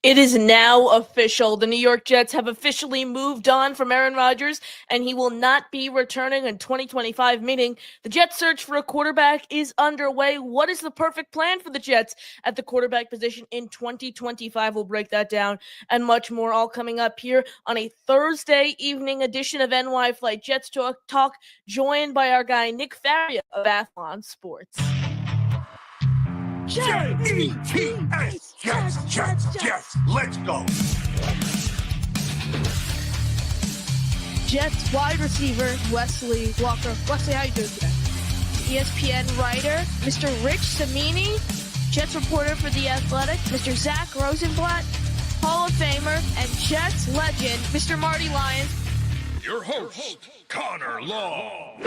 It is now official. The New York Jets have officially moved on from Aaron Rodgers, and he will not be returning in 2025, meaning the Jets' search for a quarterback is underway. What is the perfect plan for the Jets at the quarterback position in 2025? We'll break that down and much more, all coming up here on a Thursday evening edition of NY Flight Jets Talk, joined by our guy Nick Faria of Athlon Sports. J-E-T-S, Jets, let's go. Jets wide receiver Wesley Walker. Wesley, how you doing today? ESPN writer, Mr. Rich Cimini, Jets reporter for The Athletic, Mr. Zach Rosenblatt, Hall of Famer, and Jets legend, Mr. Marty Lyons. Your host, Connor Law.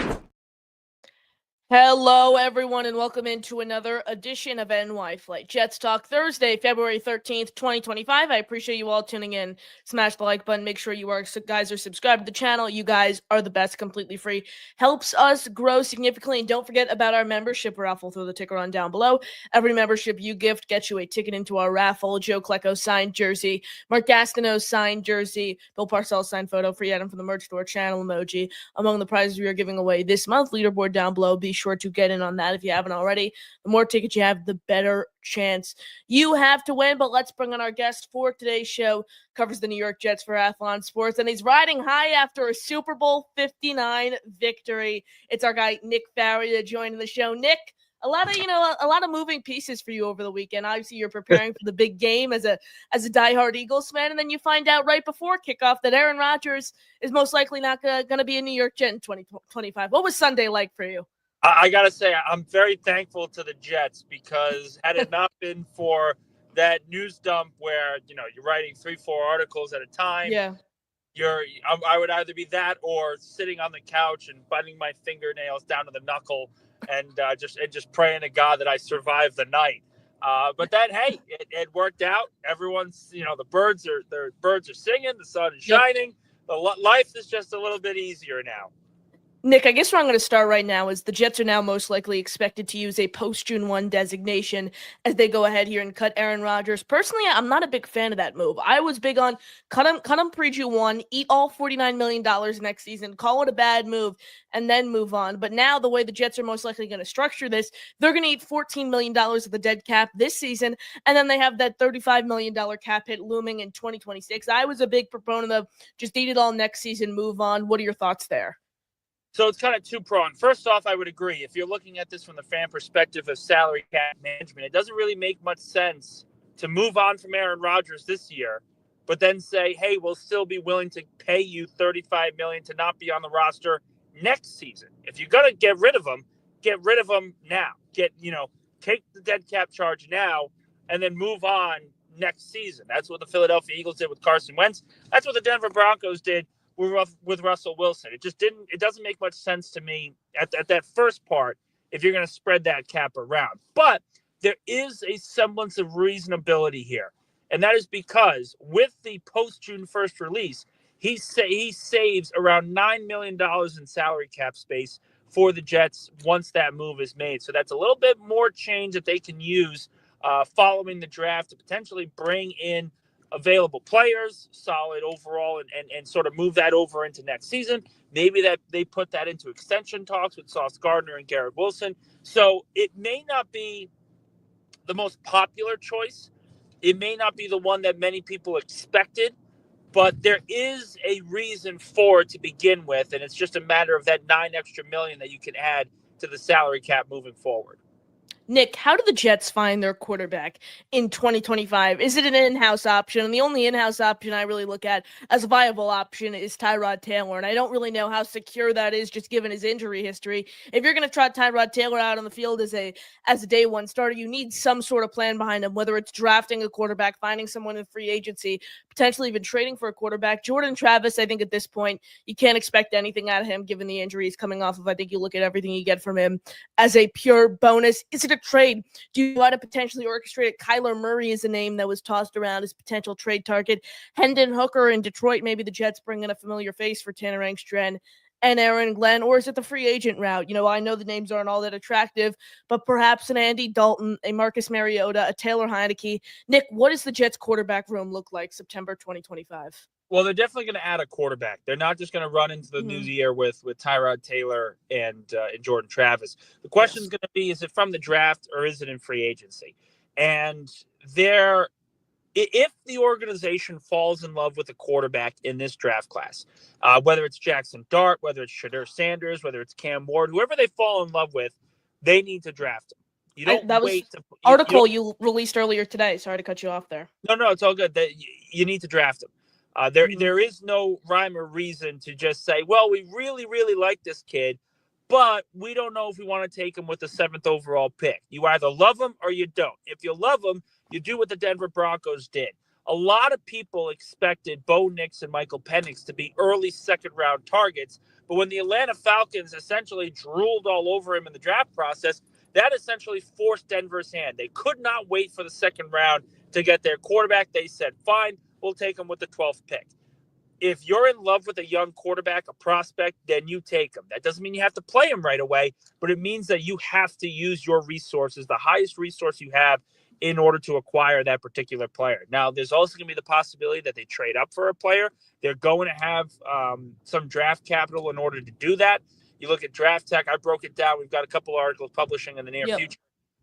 Hello, everyone, and welcome into another edition of NY Flight Jets Talk, Thursday, February 13th, 2025. I appreciate you all tuning in. Smash the like button. Make sure you guys are subscribed to the channel. You guys are the best, completely free. Helps us grow significantly. And don't forget about our membership raffle. Throw the ticker on down below. Every membership you gift gets you a ticket into our raffle. Joe Klecko signed jersey, Mark Gastineau signed jersey, Bill Parcells signed photo, free item from the merch store, channel emoji. Among the prizes we are giving away this month, leaderboard down below. Be sure to get in on that if you haven't already. The more tickets you have, the better chance you have to win. But let's bring on our guest for today's show. Covers the New York Jets for Athlon Sports, and he's riding high after a Super Bowl 59 victory. It's our guy Nick Faria joining the show. Nick, a lot of moving pieces for you over the weekend. Obviously, you're preparing for the big game as a diehard Eagles fan, and then you find out right before kickoff that Aaron Rodgers is most likely not going to be a New York Jet in 2025. What was Sunday like for you? I got to say, I'm very thankful to the Jets because had it not been for that news dump where, you're writing 3-4 articles at a time, I would either be that or sitting on the couch and biting my fingernails down to the knuckle and just praying to God that I survived the night. But then, hey, it worked out. Everyone's, the birds are singing, the sun is shining. Life is just a little bit easier now. Nick, I guess where I'm going to start right now is the Jets are now most likely expected to use a post-June 1 designation as they go ahead here and cut Aaron Rodgers. Personally, I'm not a big fan of that move. I was big on cut him pre-June 1, eat all $49 million next season, call it a bad move, and then move on. But now the way the Jets are most likely going to structure this, they're going to eat $14 million of the dead cap this season, and then they have that $35 million cap hit looming in 2026. I was a big proponent of just eat it all next season, move on. What are your thoughts there? So it's kind of two-pronged. First off, I would agree. If you're looking at this from the fan perspective of salary cap management, it doesn't really make much sense to move on from Aaron Rodgers this year, but then say, hey, we'll still be willing to pay you $35 million to not be on the roster next season. If you're going to get rid of him now. Take the dead cap charge now and then move on next season. That's what the Philadelphia Eagles did with Carson Wentz. That's what the Denver Broncos did with Russell Wilson. It doesn't make much sense to me at that first part if you're going to spread that cap around. But there is a semblance of reasonability here. And that is because with the post-June 1st release, he saves around $9 million in salary cap space for the Jets once that move is made. So that's a little bit more change that they can use following the draft to potentially bring in available players, solid overall, and sort of move that over into next season. Maybe that they put that into extension talks with Sauce Gardner and Garrett Wilson. So it may not be the most popular choice. It may not be the one that many people expected, but there is a reason for it to begin with, and it's just a matter of that $9 extra million that you can add to the salary cap moving forward. Nick, how do the Jets find their quarterback in 2025? Is it an in-house option? And the only in-house option I really look at as a viable option is Tyrod Taylor. And I don't really know how secure that is just given his injury history. If you're going to trot Tyrod Taylor out on the field as a day one starter, you need some sort of plan behind him, whether it's drafting a quarterback, finding someone in free agency, potentially even trading for a quarterback. Jordan Travis, I think at this point, you can't expect anything out of him given the injuries coming off of. I think you look at everything you get from him as a pure bonus. Is it a trade? Do you want to potentially orchestrate it? Kyler Murray is a name that was tossed around as potential trade target. Hendon Hooker in Detroit. Maybe the Jets bring in a familiar face for Tanner Engstrand and Aaron Glenn, or is it the free agent route? I know the names aren't all that attractive, but perhaps an Andy Dalton, a Marcus Mariota, a Taylor Heineke. Nick, what does the Jets quarterback room look like September 2025? Well, they're definitely going to add a quarterback. They're not just going to run into the new year with Tyrod Taylor and Jordan Travis. The question is going to be: is it from the draft or is it in free agency? And if the organization falls in love with a quarterback in this draft class, whether it's Jackson Dart, whether it's Shedeur Sanders, whether it's Cam Ward, whoever they fall in love with, they need to draft him. You don't that wait. Was article you released earlier today. Sorry to cut you off there. No, it's all good. You need to draft him. There is no rhyme or reason to just say, well, we really, really like this kid, but we don't know if we want to take him with the 7th overall pick. You either love him or you don't. If you love him, you do what the Denver Broncos did. A lot of people expected Bo Nix and Michael Penix to be early second-round targets, but when the Atlanta Falcons essentially drooled all over him in the draft process, that essentially forced Denver's hand. They could not wait for the second round to get their quarterback. They said, fine, we'll take him with the 12th pick. If you're in love with a young quarterback, a prospect, then you take him. That doesn't mean you have to play him right away, but it means that you have to use your resources, the highest resource you have, in order to acquire that particular player. Now, there's also going to be the possibility that they trade up for a player. They're going to have some draft capital in order to do that. You look at Draft Tech. I broke it down. We've got a couple articles publishing in the near future.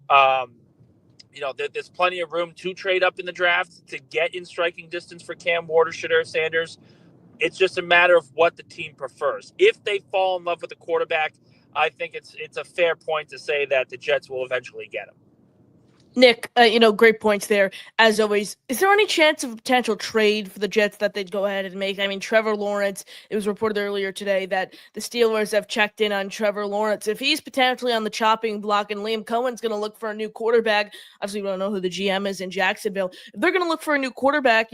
There's plenty of room to trade up in the draft to get in striking distance for Cam Ward or Shedeur Sanders. It's just a matter of what the team prefers. If they fall in love with the quarterback, I think it's a fair point to say that the Jets will eventually get him. Nick, great points there, as always. Is there any chance of a potential trade for the Jets that they'd go ahead and make? I mean, Trevor Lawrence, it was reported earlier today that the Steelers have checked in on Trevor Lawrence. If he's potentially on the chopping block and Liam Cohen's going to look for a new quarterback, obviously we don't know who the GM is in Jacksonville. If they're going to look for a new quarterback,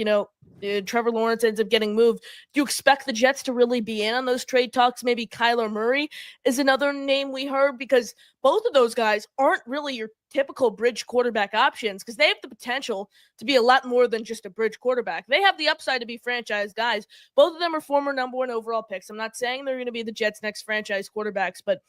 Trevor Lawrence ends up getting moved. Do you expect the Jets to really be in on those trade talks? Maybe Kyler Murray is another name we heard, because both of those guys aren't really your typical bridge quarterback options, because they have the potential to be a lot more than just a bridge quarterback. They have the upside to be franchise guys. Both of them are former number 1 overall picks. I'm not saying they're going to be the Jets' next franchise quarterbacks, but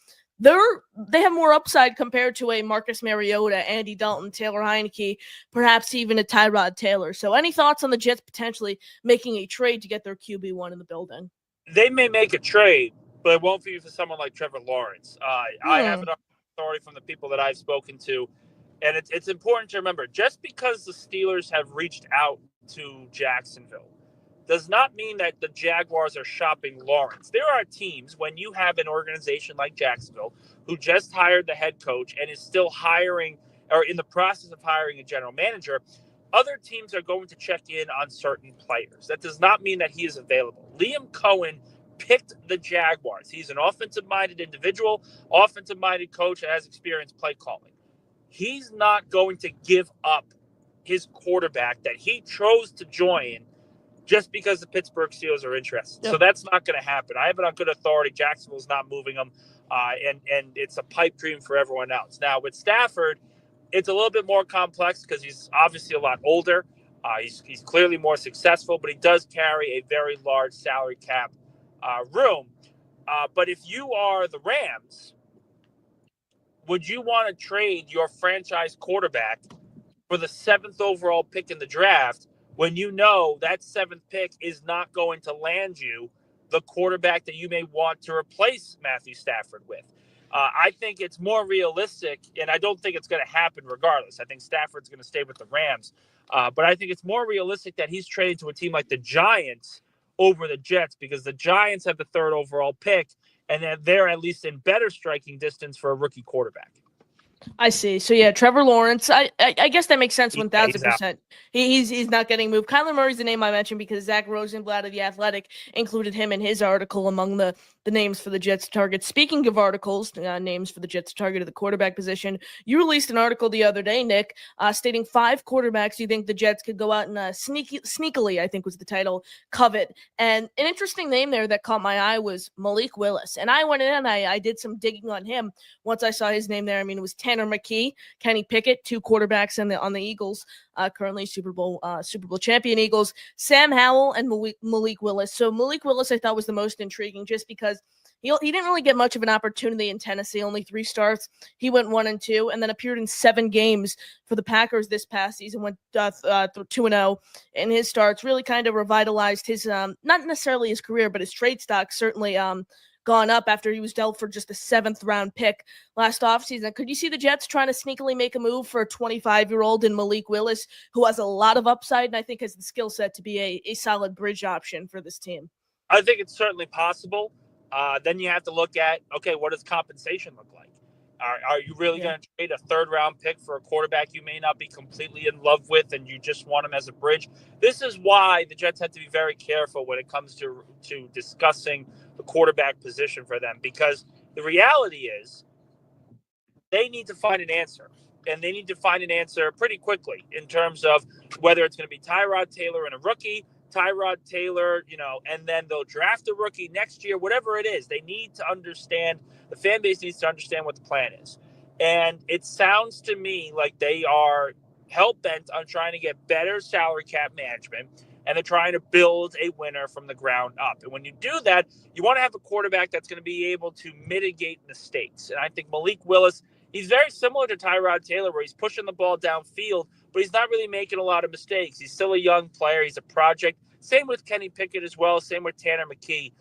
they have more upside compared to a Marcus Mariota, Andy Dalton, Taylor Heineke, perhaps even a Tyrod Taylor. So any thoughts on the Jets potentially making a trade to get their QB1 in the building? They may make a trade, but it won't be for someone like Trevor Lawrence. I have an authority from the people that I've spoken to, and it's important to remember, just because the Steelers have reached out to Jacksonville does not mean that the Jaguars are shopping Lawrence. There are teams, when you have an organization like Jacksonville who just hired the head coach and is still hiring, or in the process of hiring, a general manager, other teams are going to check in on certain players. That does not mean that he is available. Liam Cohen picked the Jaguars. He's an offensive-minded individual, offensive-minded coach that has experience play calling. He's not going to give up his quarterback that he chose to join just because the Pittsburgh Steelers are interested. Yep. So that's not going to happen. I have it on good authority. Jacksonville's not moving him, and it's a pipe dream for everyone else. Now, with Stafford, it's a little bit more complex because he's obviously a lot older. He's clearly more successful, but he does carry a very large salary cap room. But if you are the Rams, would you want to trade your franchise quarterback for the 7th overall pick in the draft when you know that 7th pick is not going to land you the quarterback that you may want to replace Matthew Stafford with? I think it's more realistic, and I don't think it's going to happen regardless. I think Stafford's going to stay with the Rams. But I think it's more realistic that he's traded to a team like the Giants over the Jets, because the Giants have the 3rd overall pick, and they're at least in better striking distance for a rookie quarterback. I see. So yeah, Trevor Lawrence. I guess that makes sense 1,000%. He's not getting moved. Kyler Murray's the name I mentioned because Zach Rosenblatt of The Athletic included him in his article among the names for the Jets to target. Speaking of articles, names for the Jets to target at the quarterback position, you released an article the other day, Nick, stating 5 quarterbacks you think the Jets could go out and sneakily, I think was the title, covet. And an interesting name there that caught my eye was Malik Willis. And I went in and I did some digging on him once I saw his name there. I mean, it was Tanner McKee, Kenny Pickett, 2 quarterbacks on the Eagles, currently Super Bowl champion Eagles, Sam Howell, and Malik Willis. So Malik Willis I thought was the most intriguing just because He didn't really get much of an opportunity in Tennessee, only 3 starts. He went 1-2 and then appeared in 7 games for the Packers this past season, went 2-0 in his starts, really kind of revitalized his, not necessarily his career, but his trade stock certainly gone up after he was dealt for just a 7th-round pick last offseason. Could you see the Jets trying to sneakily make a move for a 25-year-old in Malik Willis, who has a lot of upside and I think has the skill set to be a solid bridge option for this team? I think it's certainly possible. Then you have to look at, okay, what does compensation look like? Are you really going to trade a 3rd-round pick for a quarterback you may not be completely in love with and you just want him as a bridge? This is why the Jets have to be very careful when it comes to discussing the quarterback position for them, because the reality is they need to find an answer. And they need to find an answer pretty quickly in terms of whether it's going to be Tyrod Taylor and a rookie, Tyrod Taylor, and then they'll draft a rookie next year, whatever it is. They need to understand, the fan base needs to understand what the plan is. And it sounds to me like they are hell-bent on trying to get better salary cap management, and they're trying to build a winner from the ground up. And when you do that, you want to have a quarterback that's going to be able to mitigate mistakes. And I think Malik Willis, he's very similar to Tyrod Taylor, where he's pushing the ball downfield, but he's not really making a lot of mistakes. He's still a young player. He's a project. Same with Kenny Pickett as well. Same with Tanner McKee.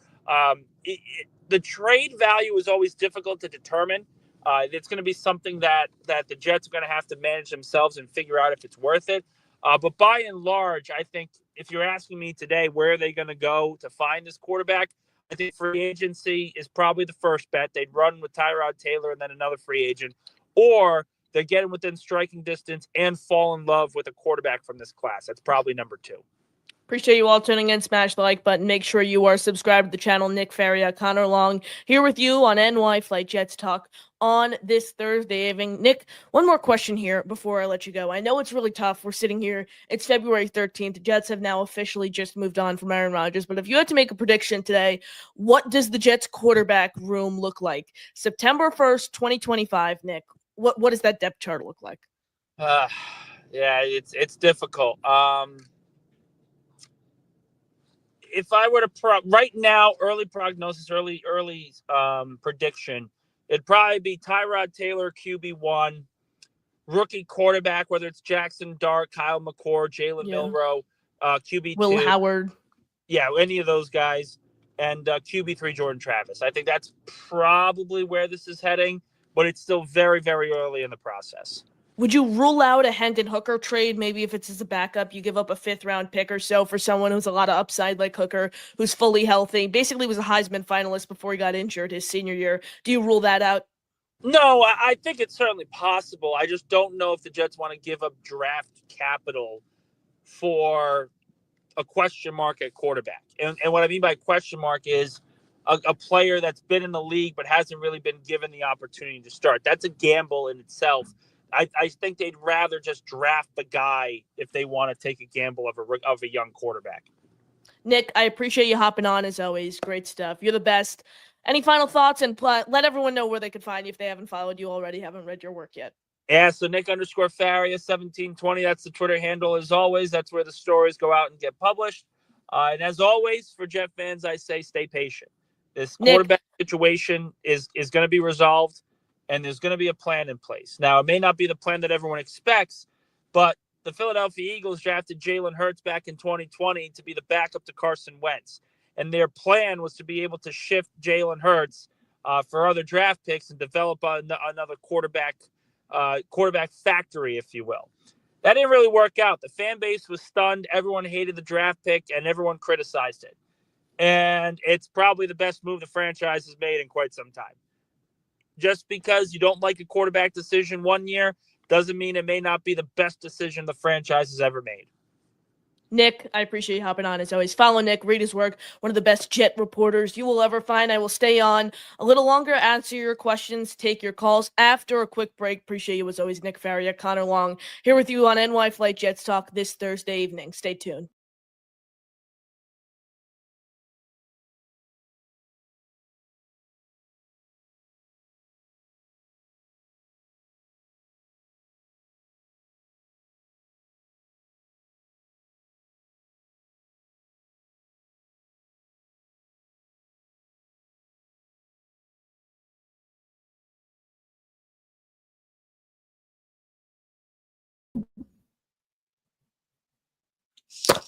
The trade value is always difficult to determine. It's going to be something that the Jets are going to have to manage themselves and figure out if it's worth it. But by and large, I think if you're asking me today, where are they going to go to find this quarterback? I think free agency is probably the first bet. They'd run with Tyrod Taylor and then another free agent, or they're getting within striking distance and fall in love with a quarterback from this class. That's probably number 2. Appreciate you all tuning in. Smash the like button. Make sure you are subscribed to the channel. Nick Faria, Connor Long, here with you on NY Flight Jets Talk on this Thursday evening. Nick, one more question here before I let you go. I know it's really tough. We're sitting here. It's February 13th. The Jets have now officially just moved on from Aaron Rodgers. But if you had to make a prediction today, what does the Jets quarterback room look like? September 1st, 2025, Nick. What does that depth chart look like? Yeah, it's difficult. If I were to right now, early prognosis, early prediction, it'd probably be Tyrod Taylor, QB1, rookie quarterback, whether it's Jackson Dart, Kyle McCord, Jalen Milroe, QB2. Will Howard. Yeah, any of those guys. And QB3, Jordan Travis. I think that's probably where this is heading, but it's still very, very early in the process. Would you rule out a Hendon Hooker trade? Maybe if it's as a backup, you give up a 5th-round pick or so for someone who's a lot of upside like Hooker, who's fully healthy. Basically was a Heisman finalist before he got injured his senior year. Do you rule that out? No, I think it's certainly possible. I just don't know if the Jets want to give up draft capital for a question mark at quarterback. And what I mean by question mark is a player that's been in the league but hasn't really been given the opportunity to start. That's a gamble in itself. I think they'd rather just draft the guy if they want to take a gamble of a young quarterback. Nick, I appreciate you hopping on as always. Great stuff. You're the best. Any final thoughts? And let everyone know where they could find you if they haven't followed you already, haven't read your work yet. Yeah, so Nick_Faria 1720. That's the Twitter handle as always. That's where the stories go out and get published. And as always, for Jet fans, I say stay patient. This quarterback situation is going to be resolved, and there's going to be a plan in place. Now, it may not be the plan that everyone expects, but the Philadelphia Eagles drafted Jalen Hurts back in 2020 to be the backup to Carson Wentz. And their plan was to be able to shift Jalen Hurts for other draft picks and develop another quarterback factory, if you will. That didn't really work out. The fan base was stunned. Everyone hated the draft pick, and everyone criticized it. And it's probably the best move the franchise has made in quite some time. Just because you don't like a quarterback decision one year doesn't mean it may not be the best decision the franchise has ever made. Nick, I appreciate you hopping on as always. Follow Nick, read his work, one of the best Jet reporters you will ever find. I will stay on a little longer, answer your questions, take your calls after a quick break. Appreciate you as always, Nick Faria, Connor Long, here with you on NY Flight Jets Talk this Thursday evening. Stay tuned.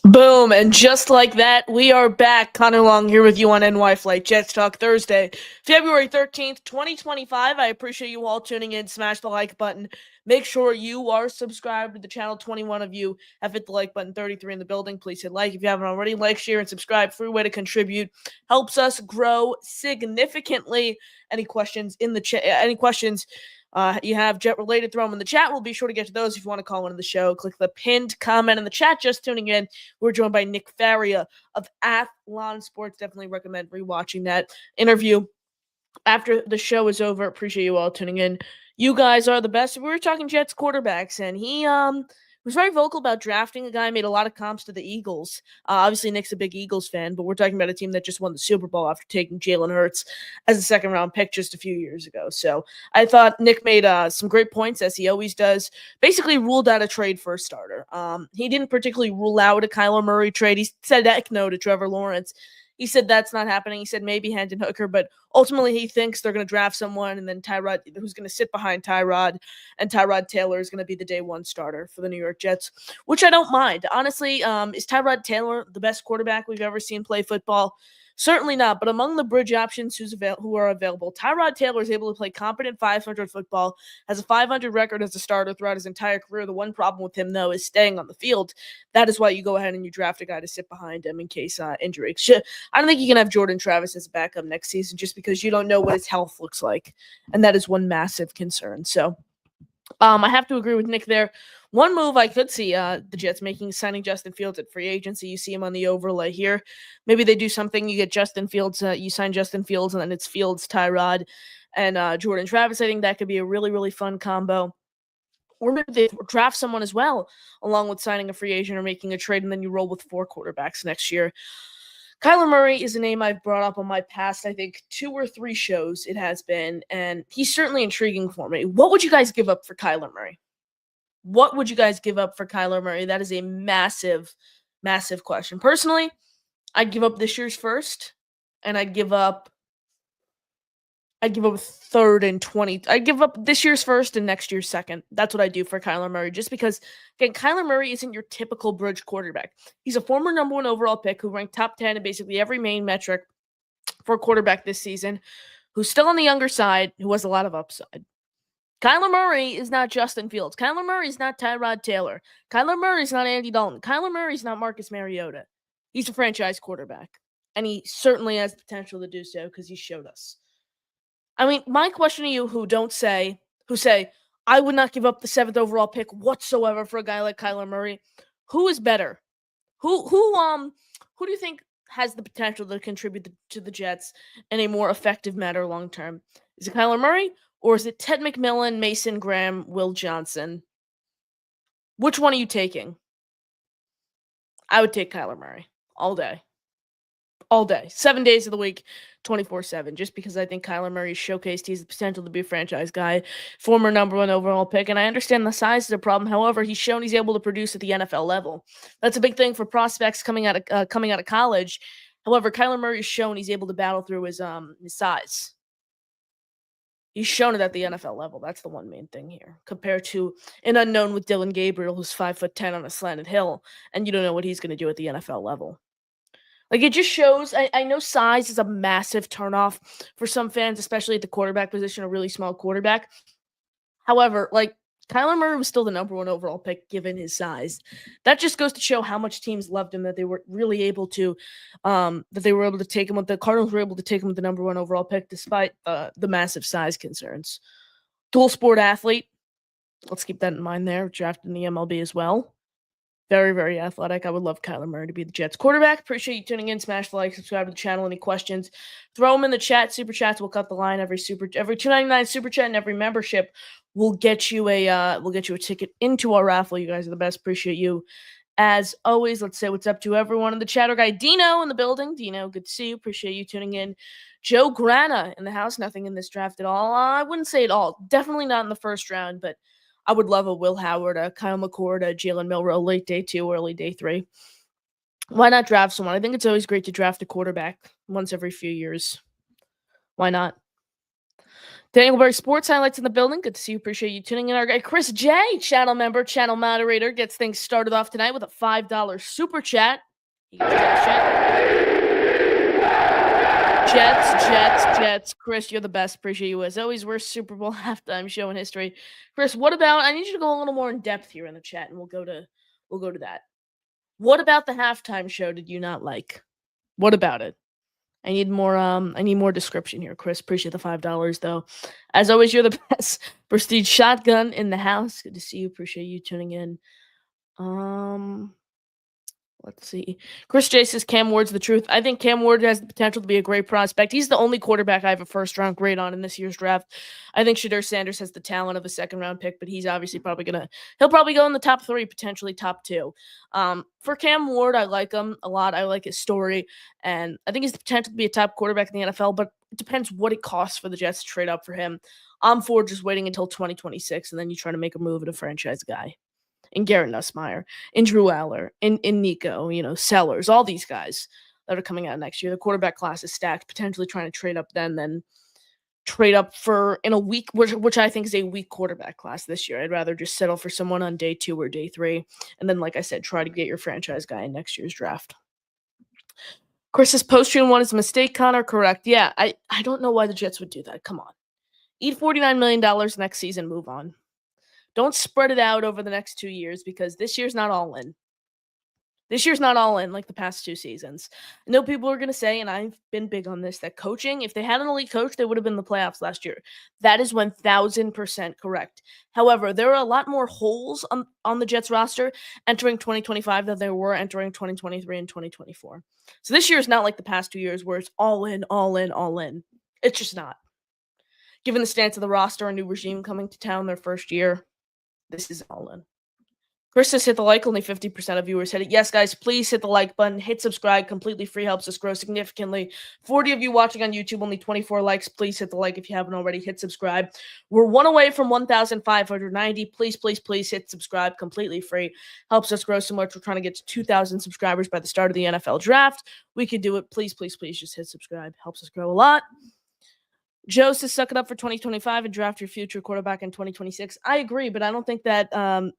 Boom, and just like that, we are back. Connor Long here with you on NY Flight Jets Talk Thursday, February 13th, 2025. I appreciate you all tuning in. Smash the like button. Make sure you are subscribed to the channel. 21 of you have hit the like button, 33 in the building. Please hit like if you haven't already. Like, share, and subscribe. Free way to contribute. Helps us grow significantly. Any questions in the chat? Any questions you have Jet related, throw them in the chat. We'll be sure to get to those. If you want to call into the show, click the pinned comment in the chat. Just tuning in, we're joined by Nick Faria of Athlon Sports. Definitely recommend rewatching that interview after the show is over. Appreciate you all tuning in. You guys are the best. We were talking Jets quarterbacks, and he was very vocal about drafting a guy, made a lot of comps to the Eagles. Obviously, Nick's a big Eagles fan, but we're talking about a team that just won the Super Bowl after taking Jalen Hurts as a second-round pick just a few years ago. So I thought Nick made some great points, as he always does. Basically ruled out a trade for a starter. He didn't particularly rule out a Kyler Murray trade. He said heck no to Trevor Lawrence. He said that's not happening. He said maybe Hendon Hooker, but ultimately he thinks they're going to draft someone, and then Tyrod, who's going to sit behind Tyrod, and Tyrod Taylor is going to be the day one starter for the New York Jets, which I don't mind. Honestly, is Tyrod Taylor the best quarterback we've ever seen play football? Certainly not, but among the bridge options who are available, Tyrod Taylor is able to play competent 500 football, has a 500 record as a starter throughout his entire career. The one problem with him, though, is staying on the field. That is why you go ahead and you draft a guy to sit behind him in case injury. I don't think you can have Jordan Travis as a backup next season just because you don't know what his health looks like, and that is one massive concern. So I have to agree with Nick there. One move I could see the Jets making is signing Justin Fields at free agency. You see him on the overlay here. Maybe they do something. You get Justin Fields. You sign Justin Fields, and then it's Fields, Tyrod, and Jordan Travis. I think that could be a really, really fun combo. Or maybe they draft someone as well, along with signing a free agent or making a trade, and then you roll with 4 quarterbacks next year. Kyler Murray is a name I've brought up on my past, I think, 2 or 3 shows it has been, and he's certainly intriguing for me. What would you guys give up for Kyler Murray? What would you guys give up for Kyler Murray? That is a massive, massive question. Personally, I'd give up this year's first, and I'd give up 3rd and 20. I'd give up this year's first and next year's second. That's what I do for Kyler Murray, just because, again, Kyler Murray isn't your typical bridge quarterback. He's a former number 1 overall pick who ranked top 10 in basically every main metric for a quarterback this season, who's still on the younger side, who has a lot of upside. Kyler Murray is not Justin Fields. Kyler Murray is not Tyrod Taylor. Kyler Murray is not Andy Dalton. Kyler Murray is not Marcus Mariota. He's a franchise quarterback, and he certainly has the potential to do so because he showed us. I mean, my question to you who say, I would not give up the 7th overall pick whatsoever for a guy like Kyler Murray. Who is better? Who do you think has the potential to contribute to the Jets in a more effective manner long term? Is it Kyler Murray, or is it Ted McMillan, Mason Graham, Will Johnson? Which one are you taking? I would take Kyler Murray all day. All day. 7 days of the week, 24/7, just because I think Kyler Murray showcased he has the potential to be a franchise guy, former number 1 overall pick, and I understand the size is a problem. However, he's shown he's able to produce at the NFL level. That's a big thing for prospects coming out of college. However, Kyler Murray's shown he's able to battle through his size. He's shown it at the NFL level. That's the one main thing here, compared to an unknown with Dylan Gabriel, who's 5'10" on a slanted hill, and you don't know what he's going to do at the NFL level. Like, it just shows, I know size is a massive turnoff for some fans, especially at the quarterback position, a really small quarterback. However, like, Kyler Murray was still the number 1 overall pick given his size. That just goes to show how much teams loved him, that they were really able to, take him with the Cardinals were able to take him with the number 1 overall pick despite the massive size concerns. Dual sport athlete. Let's keep that in mind there. Drafted in the MLB as well. Very, very athletic. I would love Kyler Murray to be the Jets quarterback. Appreciate you tuning in. Smash the like, subscribe to the channel. Any questions, throw them in the chat. Super chats will cut the line. Every $2.99 super chat and every membership will get you a ticket into our raffle. You guys are the best. Appreciate you. As always, let's say what's up to everyone in the chat. Our guy Dino in the building. Dino, good to see you. Appreciate you tuning in. Joe Grana in the house. Nothing in this draft at all. I wouldn't say at all. Definitely not in the first round, but I would love a Will Howard, a Kyle McCord, a Jalen Milroe, late day 2, early day 3. Why not draft someone? I think it's always great to draft a quarterback once every few years. Why not? Dangleberg Sports Highlights in the building. Good to see you. Appreciate you tuning in. Our guy Chris J, channel member, channel moderator, gets things started off tonight with a $5 super chat. He gets Jets. Chris, you're the best. Appreciate you as always. Worst Super Bowl halftime show in history. Chris, what about? I need you to go a little more in depth here in the chat, and we'll go to that. What about the halftime show did you not like? What about it? I need more description here, Chris. Appreciate the $5 though. As always, you're the best. Prestige Shotgun in the house. Good to see you. Appreciate you tuning in. Let's see. Chris J says Cam Ward's the truth. I think Cam Ward has the potential to be a great prospect. He's the only quarterback I have a first-round grade on in this year's draft. I think Shedeur Sanders has the talent of a second-round pick, but he's obviously he'll probably go in the top 3, potentially top 2. For Cam Ward, I like him a lot. I like his story, and I think he's the potential to be a top quarterback in the NFL, but it depends what it costs for the Jets to trade up for him. I'm for just waiting until 2026, and then you try to make a move at a franchise guy. In Garrett Nussmeier, in Drew Aller, in Nico, Sellers, all these guys that are coming out next year. The quarterback class is stacked, potentially trying to trade up then trade up for in a week, which I think is a weak quarterback class this year. I'd rather just settle for someone on day 2 or day 3. And then, like I said, try to get your franchise guy in next year's draft. Chris's post-stream one is a mistake, Connor. Correct. Yeah, I don't know why the Jets would do that. Come on. Eat $49 million next season, move on. Don't spread it out over the next 2 years because this year's not all in. This year's not all in like the past 2 seasons. I know people are going to say, and I've been big on this, that coaching, if they had an elite coach, they would have been in the playoffs last year. That is 1,000% correct. However, there are a lot more holes on the Jets roster entering 2025 than there were entering 2023 and 2024. So this year is not like the past 2 years where it's all in, all in, all in. It's just not. Given the stance of the roster, a new regime coming to town their first year, this is all in. Chris has hit the like. Only 50% of viewers hit it. Yes, guys, please hit the like button. Hit subscribe. Completely free. Helps us grow significantly. 40 of you watching on YouTube. Only 24 likes. Please hit the like if you haven't already. Hit subscribe. We're 1 away from 1,590. Please hit subscribe. Completely free. Helps us grow so much. We're trying to get to 2,000 subscribers by the start of the NFL draft. We could do it. Please just hit subscribe. Helps us grow a lot. Joe says suck it up for 2025 and draft your future quarterback in 2026. I agree, but I don't think that I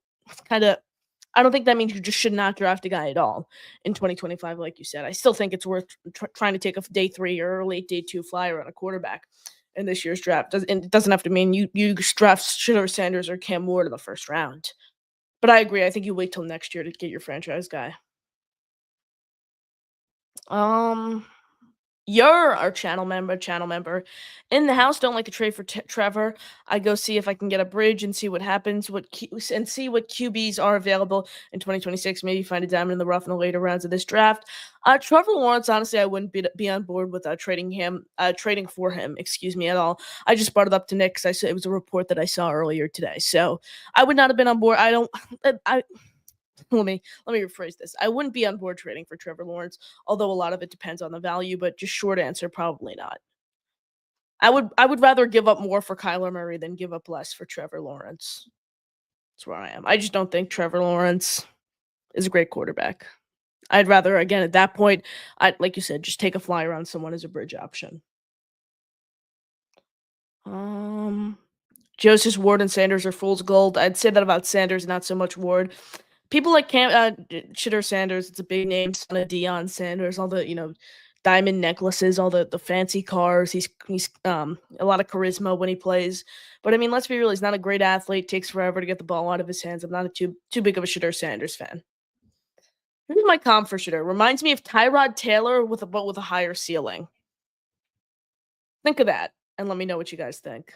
don't think that means you just should not draft a guy at all in 2025, like you said. I still think it's worth trying to take a day 3 or late day 2 flyer on a quarterback in this year's draft. And it doesn't have to mean you draft Shedeur Sanders or Cam Ward in the first round. But I agree. I think you wait till next year to get your franchise guy. You're our channel member in the house. Don't like to trade for Trevor. I go see if I can get a bridge and see what happens, and see what QBs are available in 2026. Maybe find a diamond in the rough in the later rounds of this draft. Trevor Lawrence, honestly, I wouldn't be on board with trading for him. Excuse me, at all. I just brought it up to Nick because I said it was a report that I saw earlier today. So I would not have been on board. Let me rephrase this. I wouldn't be on board trading for Trevor Lawrence, although a lot of it depends on the value, but just short answer, probably not. I would rather give up more for Kyler Murray than give up less for Trevor Lawrence. That's where I am. I just don't think Trevor Lawrence is a great quarterback. I'd rather, again, at that point, like you said, just take a flyer on someone as a bridge option. Joe says Ward and Sanders are fool's gold. I'd say that about Sanders, not so much Ward. People like Shedeur Sanders, it's a big name, son of Deion Sanders, all the, diamond necklaces, all the fancy cars. He's a lot of charisma when he plays. But I mean, let's be real, he's not a great athlete, takes forever to get the ball out of his hands. I'm not too big of a Shedeur Sanders fan. Here's my comp for Shedeur. Reminds me of Tyrod Taylor with a higher ceiling. Think of that and let me know what you guys think.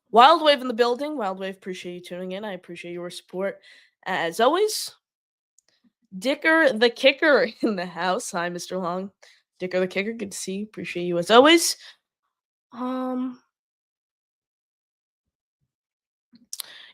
Wild Wave in the building. Wild Wave, appreciate you tuning in. I appreciate your support. As always, Dicker the Kicker in the house. Hi, Mr. Long. Dicker the Kicker, good to see you. Appreciate you as always.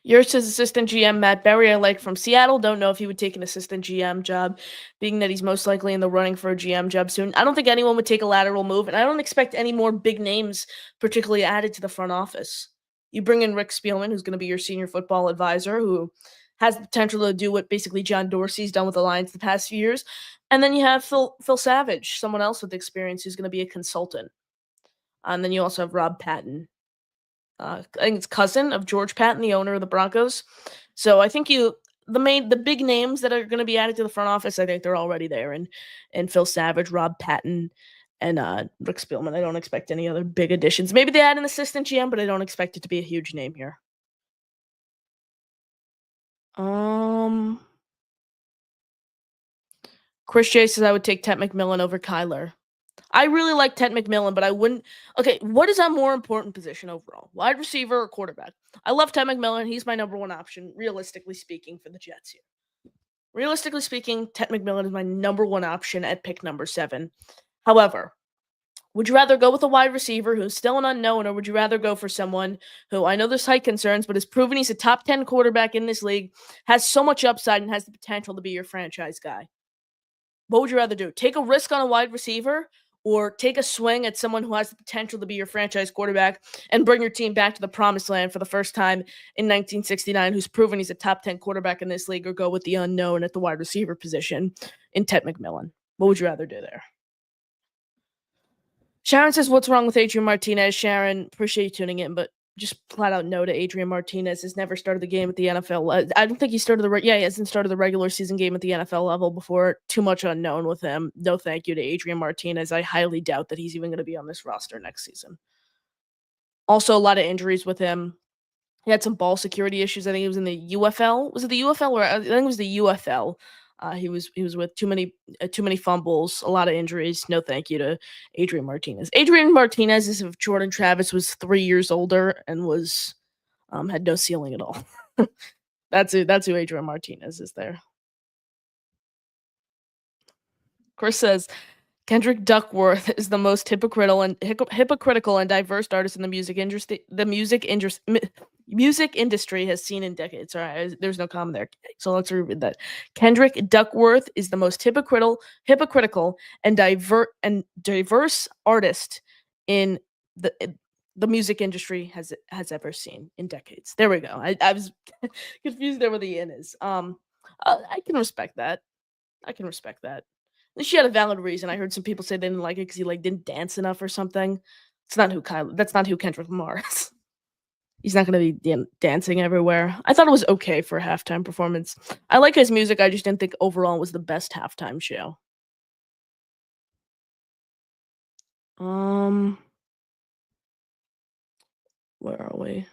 Yours is assistant GM Matt Berry, I like from Seattle. Don't know if he would take an assistant GM job, being that he's most likely in the running for a GM job soon. I don't think anyone would take a lateral move, and I don't expect any more big names particularly added to the front office. You bring in Rick Spielman, who's going to be your senior football advisor, who has the potential to do what basically John Dorsey's done with the Lions the past few years. And then you have Phil Savage, someone else with experience who's going to be a consultant. And then you also have Rob Patton. I think it's cousin of George Patton, the owner of the Broncos. So I think the big names that are going to be added to the front office, I think they're already there. And Phil Savage, Rob Patton, and Rick Spielman. I don't expect any other big additions. Maybe they add an assistant GM, but I don't expect it to be a huge name here. Chris J says I would take Ted McMillan over Kyler. I really like Ted McMillan, but I wouldn't. Okay, what is a more important position overall? Wide receiver or quarterback? I love Ted McMillan. He's my number one option, realistically speaking, for the Jets here. Realistically speaking, Ted McMillan is my number one option at pick number 7. However, would you rather go with a wide receiver who's still an unknown, or would you rather go for someone who I know there's height concerns, but has proven he's a top 10 quarterback in this league, has so much upside, and has the potential to be your franchise guy? What would you rather do? Take a risk on a wide receiver or take a swing at someone who has the potential to be your franchise quarterback and bring your team back to the promised land for the first time in 1969, who's proven he's a top 10 quarterback in this league, or go with the unknown at the wide receiver position in Ted McMillan? What would you rather do there? Sharon says, what's wrong with Adrian Martinez? Sharon, appreciate you tuning in, but just flat out no to Adrian Martinez. Has never started the game at the NFL. I don't think he started he hasn't started the regular season game at the NFL level before. Too much unknown with him. No thank you to Adrian Martinez. I highly doubt that he's even going to be on this roster next season. Also, a lot of injuries with him. He had some ball security issues. I think he was in the UFL. Was it the UFL? Or I think it was the UFL. He was with too many fumbles, a lot of injuries. No thank you to Adrian Martinez. Adrian Martinez is if Jordan Travis was 3 years older and was had no ceiling at all. That's who Adrian Martinez is there. Chris says Kendrick Duckworth is the most hypocritical and diverse artist in the music industry. The music industry has seen in decades. Sorry, there's no comment there. So let's reread that. Kendrick Duckworth is the most hypocritical and diverse artist in the music industry has ever seen in decades. There we go. I was confused there where the in is. I can respect that. At least she had a valid reason. I heard some people say they didn't like it because he didn't dance enough or something. That's not who Kendrick Lamar is. He's not going to be dancing everywhere. I thought it was okay for a halftime performance. I like his music. I just didn't think overall it was the best halftime show. Where are we?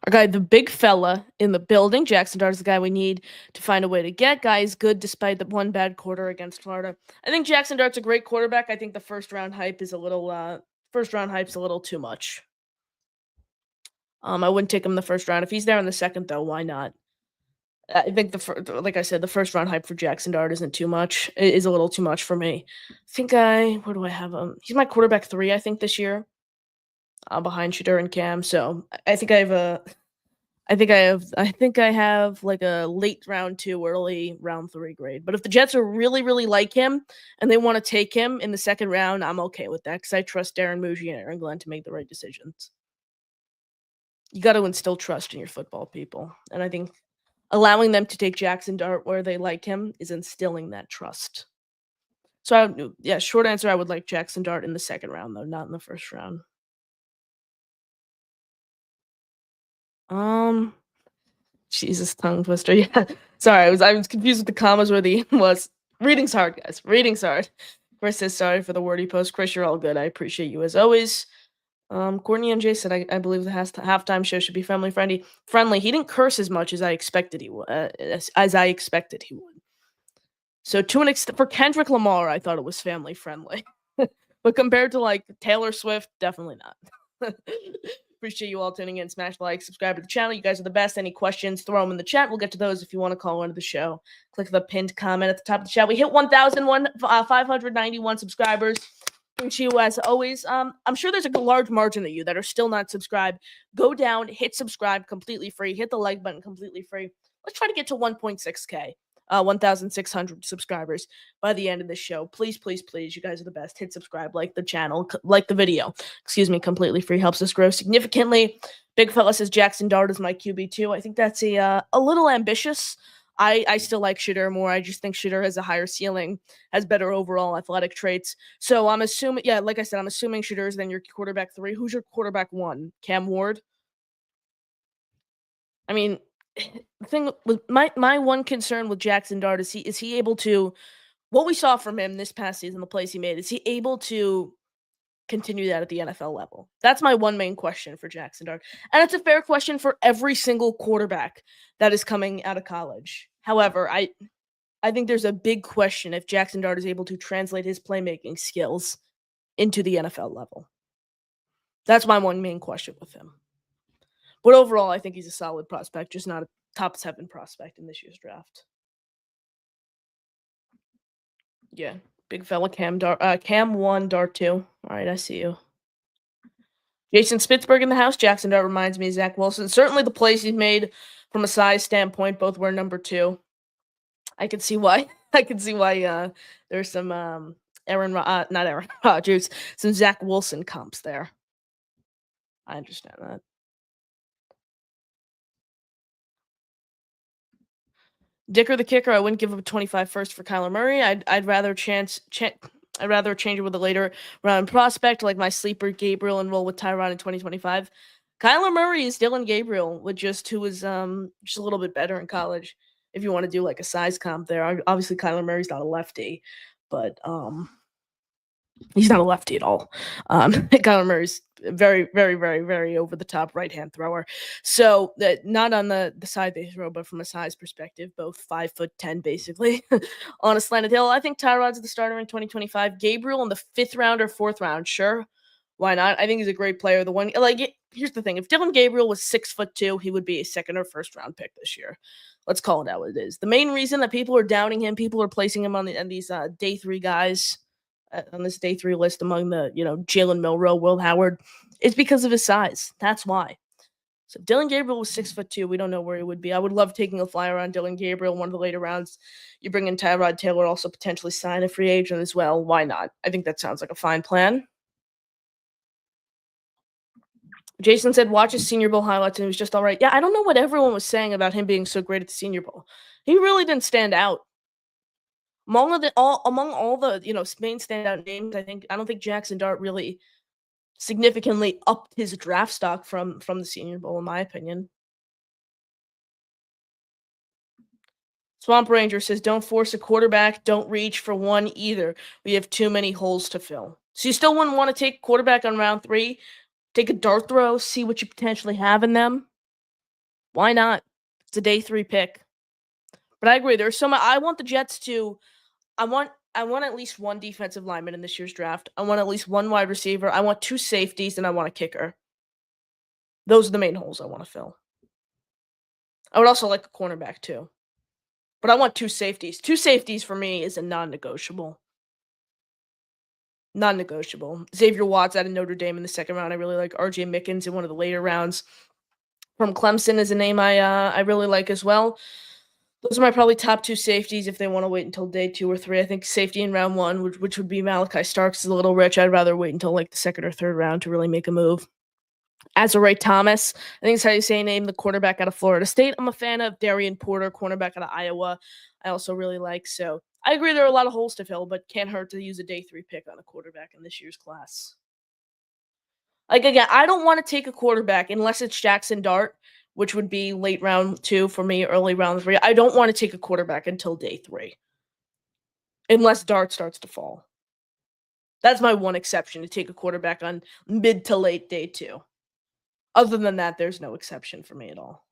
Our guy, the big fella in the building, Jackson Dart, is the guy we need to find a way to get. Guy is good despite the one bad quarter against Florida. I think Jackson Dart's a great quarterback. I think the first round hype is a little too much. I wouldn't take him in the first round. If he's there in the second, though, why not? I think like I said, the first round hype for Jackson Dart isn't too much. It is a little too much for me. Where do I have him? He's my quarterback 3, I think, this year. Behind Shadur and Cam. So I think I have like a late round 2, early round 3 grade. But if the Jets are really, really like him and they want to take him in the second round, I'm okay with that because I trust Darren Muji and Aaron Glenn to make the right decisions. You got to instill trust in your football people. And I think allowing them to take Jackson Dart where they like him is instilling that trust. So, short answer, I would like Jackson Dart in the second round, though, not in the first round. Jesus, tongue twister. Yeah, sorry, I was confused with the commas where the was. Reading's hard, guys. Reading's hard. Chris says sorry for the wordy post. Chris, you're all good. I appreciate you as always. Courtney MJ said I believe the halftime show should be family friendly. He didn't curse as much as I expected he would. So to an extent, for Kendrick Lamar, I thought it was family friendly, but compared to Taylor Swift, definitely not. Appreciate you all tuning in. Smash the like, subscribe to the channel. You guys are the best. Any questions, throw them in the chat. We'll get to those if you want to call into the show. Click the pinned comment at the top of the chat. We hit 1,591 subscribers. Appreciate you as always. I'm sure there's a large margin of you that are still not subscribed. Go down, hit subscribe completely free. Hit the like button completely free. Let's try to get to 1.6K. 1,600 subscribers by the end of the show. Please, please, please. You guys are the best. Hit subscribe, like the channel, like the video. Completely free. Helps us grow significantly. Big fella says Jackson Dart is my QB2. I think that's a little ambitious. I still like Shedeur more. I just think Shedeur has a higher ceiling, has better overall athletic traits. So I'm assuming, yeah, like I said, I'm assuming Shedeur is then your quarterback 3. Who's your quarterback 1? Cam Ward? I mean, the thing with my one concern with Jackson Dart is he able to, what we saw from him this past season, the plays he made, is he able to continue that at the NFL level? That's my one main question for Jackson Dart. And it's a fair question for every single quarterback that is coming out of college. However, I think there's a big question if Jackson Dart is able to translate his playmaking skills into the NFL level. That's my one main question with him. But overall, I think he's a solid prospect, just not a top 7 prospect in this year's draft. Yeah, big fella Cam 1, Dart 2. All right, I see you. Jason Spitzberg in the house. Jackson Dart reminds me of Zach Wilson. Certainly the plays he's made from a size standpoint, both were number 2. I can see why. I can see why there's some not Aaron Rodgers, some Zach Wilson comps there. I understand that. Dicker the kicker, I wouldn't give up a 25 first for Kyler Murray. I'd rather I'd rather change it with a later round prospect like my sleeper Gabriel and roll with Tyrod in 2025. Kyler Murray is Dylan Gabriel with just who was just a little bit better in college. If you want to do like a size comp there, obviously Kyler Murray's not a lefty, but he's not a lefty at all. Kyler Murray's very, very, very, very over the top right hand thrower. So that not on the side they throw, but from a size perspective, both 5'10" basically on a slanted hill. I think Tyrod's the starter in 2025. Gabriel in the 5th round or 4th round, sure. Why not? I think he's a great player. Here's the thing: if Dylan Gabriel was 6'2", he would be a 2nd or 1st round pick this year. Let's call it out what it is. The main reason that people are doubting him, people are placing him on these day 3 guys on this day 3 list among the, Jalen Milroe, Will Howard, is because of his size. That's why. So if Dylan Gabriel was 6'2", we don't know where he would be. I would love taking a flyer on Dylan Gabriel, one of the later rounds. You bring in Tyrod Taylor, also potentially sign a free agent as well. Why not? I think that sounds like a fine plan. Jason said, watch his Senior Bowl highlights and he was just all right. Yeah, I don't know what everyone was saying about him being so great at the Senior Bowl. He really didn't stand out. Among all the main standout names, I don't think Jackson Dart really significantly upped his draft stock from the Senior Bowl, in my opinion. Swamp Ranger says, don't force a quarterback, don't reach for one either. We have too many holes to fill. So you still wouldn't want to take quarterback on round 3, take a dart throw, see what you potentially have in them? Why not? It's a day 3 pick. But I agree, there's I want the Jets to I want at least one defensive lineman in this year's draft. I want at least one wide receiver. I want 2 safeties, and I want a kicker. Those are the main holes I want to fill. I would also like a cornerback too. But I want 2 safeties. 2 safeties for me is a non-negotiable. Non-negotiable. Xavier Watts out of Notre Dame in the 2nd round. I really like RJ Mickens in one of the later rounds. From Clemson is a name I really like as well. Those are my probably top 2 safeties if they want to wait until day 2 or 3. I think safety in round 1, which would be Malachi Starks, is a little rich. I'd rather wait until like the 2nd or 3rd round to really make a move. Azariah Thomas, I think it's how you say name, the quarterback out of Florida State. I'm a fan of Darian Porter, cornerback out of Iowa. I also really like. So I agree there are a lot of holes to fill, but can't hurt to use a day 3 pick on a quarterback in this year's class. Like, again, I don't want to take a quarterback unless it's Jackson Dart, which would be late round 2 for me, early round 3. I don't want to take a quarterback until day 3. Unless Dart starts to fall. That's my one exception, to take a quarterback on mid to late day 2. Other than that, there's no exception for me at all.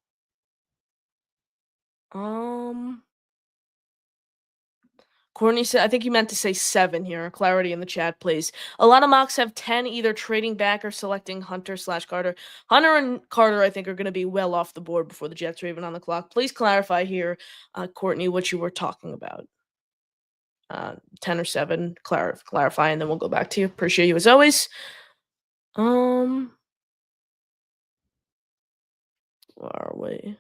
Courtney said, I think you meant to say 7 here. Clarity in the chat, please. A lot of mocks have 10, either trading back or selecting Hunter/Carter. Hunter and Carter, I think, are going to be well off the board before the Jets are even on the clock. Please clarify here, Courtney, what you were talking about. 10 or 7, clarify, and then we'll go back to you. Appreciate you as always. Where are we?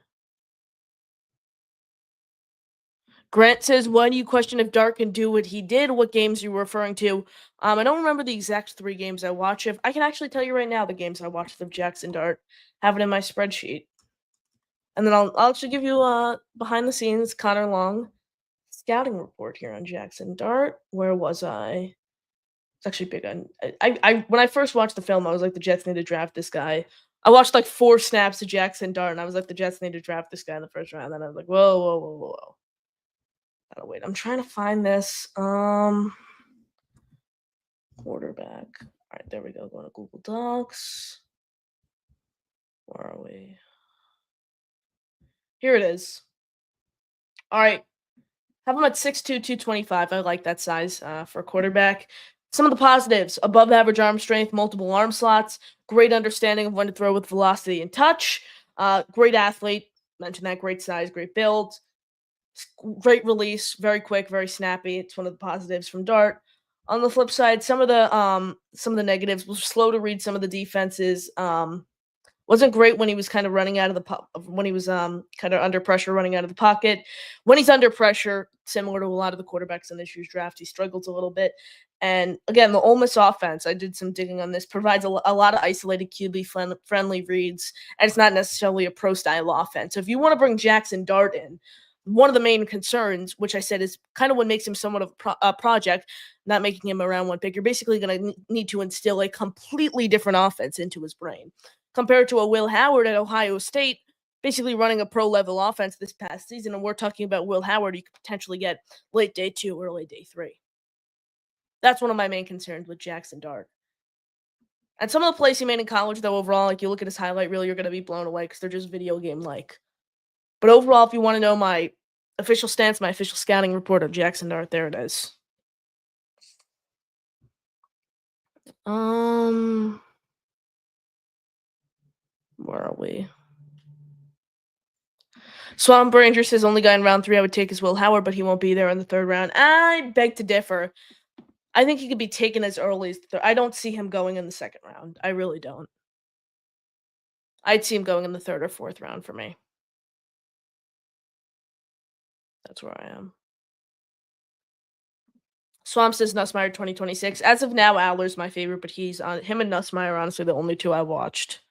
Grant says, why do you question if Dart can do what he did? What games are you referring to? I don't remember the exact 3 games I watched. I can actually tell you right now the games I watched of Jackson Dart. Have it in my spreadsheet. And then I'll actually give you a behind the scenes Connor Long scouting report here on Jackson Dart. Where was I? It's actually big on. I when I first watched the film, I was like, the Jets need to draft this guy. I watched like 4 snaps of Jackson Dart, and I was like, the Jets need to draft this guy in the first round. And then I was like, whoa, whoa, whoa, whoa, whoa. Gotta wait. I'm trying to find this. Quarterback. All right, there we go. Going to Google Docs. Where are we? Here it is. All right. Have him at 6'2", 225. I like that size for a quarterback. Some of the positives: above average arm strength, multiple arm slots, great understanding of when to throw with velocity and touch, great athlete. Mentioned that, great size, great build, great release, very quick, very snappy. It's one of the positives from Dart. On the flip side, some of the negatives: was slow to read some of the defenses. Wasn't great when he was kind of running out of when he was kind of under pressure, running out of the pocket. When he's under pressure, similar to a lot of the quarterbacks in this year's draft, he struggles a little bit. And again, the Ole Miss offense, I did some digging on this, provides a lot of isolated QB friendly reads, and it's not necessarily a pro style offense. So if you want to bring Jackson Dart in, one of the main concerns, which I said is kind of what makes him somewhat of a project, not making him a round one pick, you're basically going to need to instill a completely different offense into his brain. Compared to a Will Howard at Ohio State, basically running a pro-level offense this past season, and we're talking about Will Howard, you could potentially get late day 2, early day 3. That's one of my main concerns with Jackson Dart. And some of the plays he made in college, though, overall, like you look at his highlight reel, you're going to be blown away because they're just video game-like. But overall, if you want to know my official stance, my official scouting report of Jackson Dart, there it is. Where are we? Swamp Ranger says only guy in round 3 I would take is Will Howard, but he won't be there in the 3rd round. I beg to differ. I think he could be taken as early as the 3rd. I don't see him going in the 2nd round. I really don't. I'd see him going in the 3rd or 4th round for me. That's where I am. Swamp says Nussmeier 2026. As of now, Aller's my favorite, but him and Nussmeier are honestly the only 2 I watched.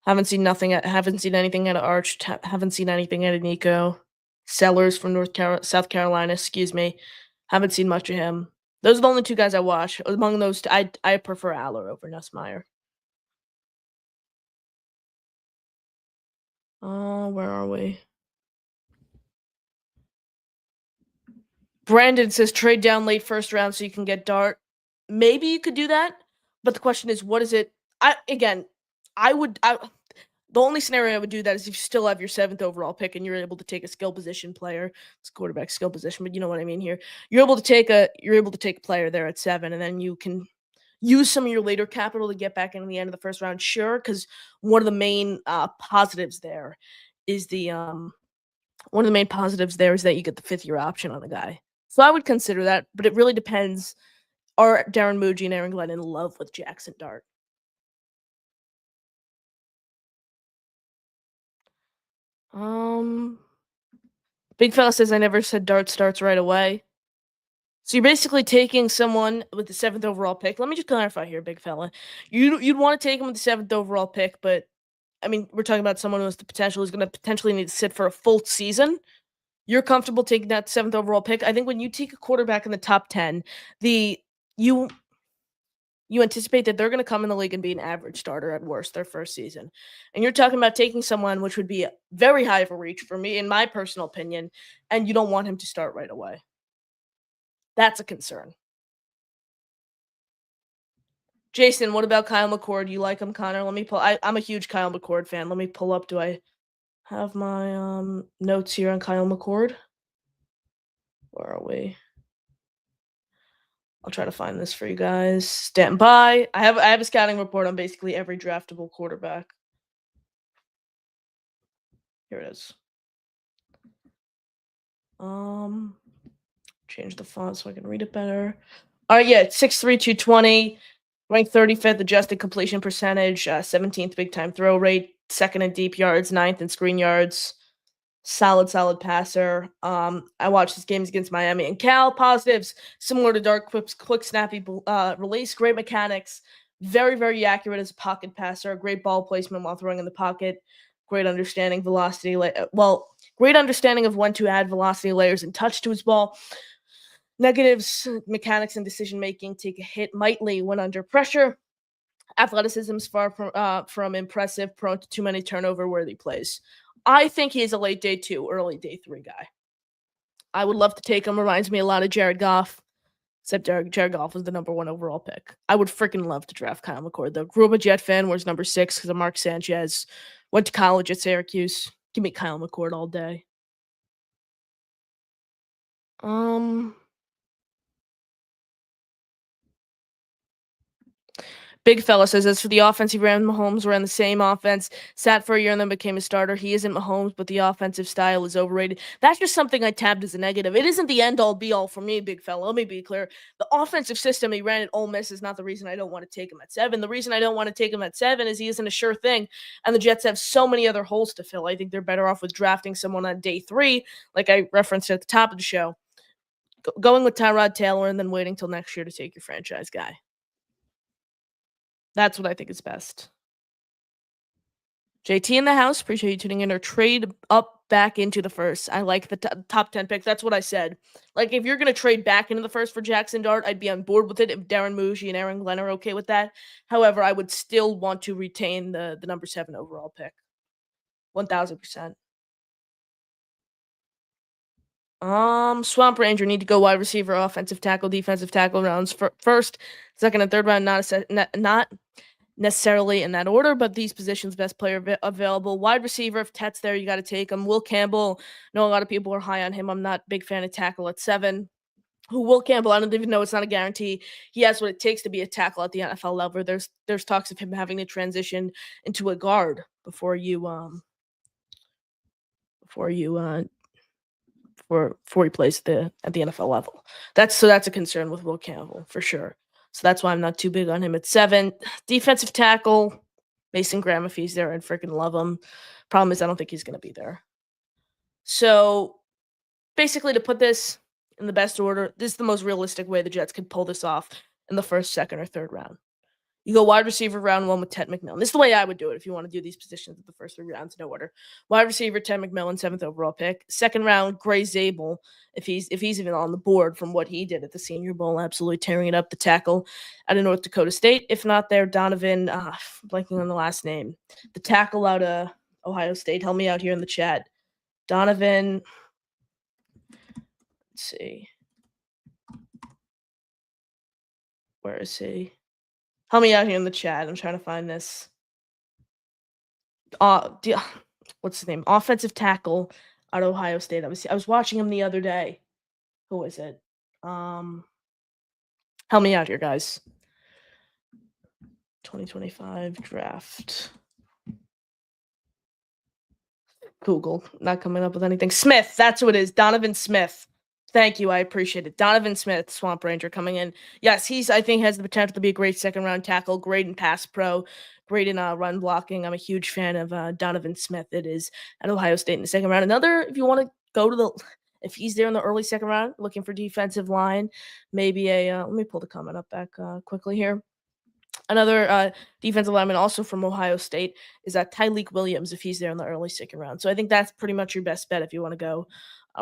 Haven't seen anything out of Arch. Haven't seen anything out of Nico. Sellers from South Carolina, excuse me. Haven't seen much of him. Those are the only 2 guys I watch. Among those, I prefer Aller over Nussmeier. Oh, where are we? Brandon says trade down late 1st round so you can get Dart. Maybe you could do that, but the question is, what is it? The only scenario I would do that is if you still have your 7th overall pick and you're able to take a skill position player. It's quarterback skill position, but you know what I mean here. You're able to take a player there at 7, and then you can use some of your later capital to get back in the end of the 1st round. Sure, because one of the main positives there is that you get the 5th-year option on the guy. So I would consider that, but it really depends. Are Darren Muji and Aaron Glenn in love with Jackson Dart? Big fella says I never said Dart starts right away. So you're basically taking someone with the 7th overall pick. Let me just clarify here, big fella. You'd want to take him with the 7th overall pick, but I mean, we're talking about someone who has the potential, who's going to potentially need to sit for a full season. You're comfortable taking that 7th overall pick. I think when you take a quarterback in the top 10, you anticipate that they're going to come in the league and be an average starter at worst their first season. And you're talking about taking someone which would be very high of a reach for me, in my personal opinion, and you don't want him to start right away. That's a concern. Jason, what about Kyle McCord? You like him, Connor? Let me pull. I'm a huge Kyle McCord fan. Let me pull up. Do I have my notes here on Kyle McCord? Where are we? I'll try to find this for you guys. Stand by. I have a scouting report on basically every draftable quarterback. Here it is. Change the font so I can read it better. All right, yeah, 6'3", 220, ranked 35th adjusted completion percentage, 17th big time throw rate, 2nd in deep yards, 9th in screen yards. Solid passer. I watched his games against Miami and Cal. Positives, similar to Dart, quick snappy release, great mechanics, very, very accurate as a pocket passer, great ball placement while throwing in the pocket. Great understanding, great understanding of when to add velocity layers and touch to his ball. Negatives, mechanics and decision making take a hit mightily when under pressure. Athleticism is far from impressive, prone to too many turnover-worthy plays. I think he's a late day 2, early day 3 guy. I would love to take him. Reminds me a lot of Jared Goff, except Jared Goff was the number 1 overall pick. I would freaking love to draft Kyle McCord, though. Grew up a Jet fan, was number 6 because of Mark Sanchez. Went to college at Syracuse. Give me Kyle McCord all day. Big fella says, as for the offense, he ran Mahomes, ran the same offense, sat for a year and then became a starter. He isn't Mahomes, but the offensive style is overrated. That's just something I tabbed as a negative. It isn't the end-all, be-all for me, big fella. Let me be clear. The offensive system he ran at Ole Miss is not the reason I don't want to take him at 7. The reason I don't want to take him at 7 is he isn't a sure thing, and the Jets have so many other holes to fill. I think they're better off with drafting someone on day 3, like I referenced at the top of the show, going with Tyrod Taylor and then waiting till next year to take your franchise guy. That's what I think is best. JT in the house. Appreciate you tuning in. Or trade up back into the first. I like the top 10 picks. That's what I said. Like, if you're going to trade back into the first for Jackson Dart, I'd be on board with it if Darren Muji and Aaron Glenn are okay with that. However, I would still want to retain the number 7 overall pick. 1,000%. Swamp Ranger need to go wide receiver, offensive tackle, defensive tackle rounds first, second, and third round. Not necessarily in that order, but these positions, best player available. Wide receiver, if Tet's there, you got to take him. Will Campbell, know a lot of people are high on him. I'm not a big fan of tackle at 7. Will Campbell, I don't even know, it's not a guarantee. He has what it takes to be a tackle at the NFL level. There's talks of him having to transition into a guard before he plays at the NFL level. That's a concern with Will Campbell for sure. So that's why I'm not too big on him at 7. Defensive tackle, Mason Graham, if he's there, I'd freaking love him. Problem is, I don't think he's going to be there. So basically, to put this in the best order, this is the most realistic way the Jets could pull this off in the first, second, or third round. You go wide receiver round 1 with Ted McMillan. This is the way I would do it if you want to do these positions at the first 3 rounds, no order. Wide receiver, Ted McMillan, 7th overall pick. Second round, Gray Zabel, if he's even on the board from what he did at the Senior Bowl, absolutely tearing it up, the tackle out of North Dakota State. If not there, Donovan, blanking on the last name, the tackle out of Ohio State. Help me out here in the chat. Donovan, let's see. Where is he? Help me out here in the chat. I'm trying to find this. What's his name? Offensive tackle out of Ohio State. I was watching him the other day. Who is it? Help me out here, guys. 2025 draft. Google. Not coming up with anything. Smith. That's who it is. Donovan Smith. Thank you. I appreciate it. Donovan Smith, Swamp Ranger, coming in. Yes, I think, has the potential to be a great second-round tackle, great in pass pro, great in run blocking. I'm a huge fan of Donovan Smith. It is at Ohio State in the second round. Another, if you want to go to if he's there in the early second round, looking for defensive line, maybe let me pull the comment up back quickly here. Another defensive lineman also from Ohio State is Tyleik Williams, if he's there in the early second round. So I think that's pretty much your best bet if you want to go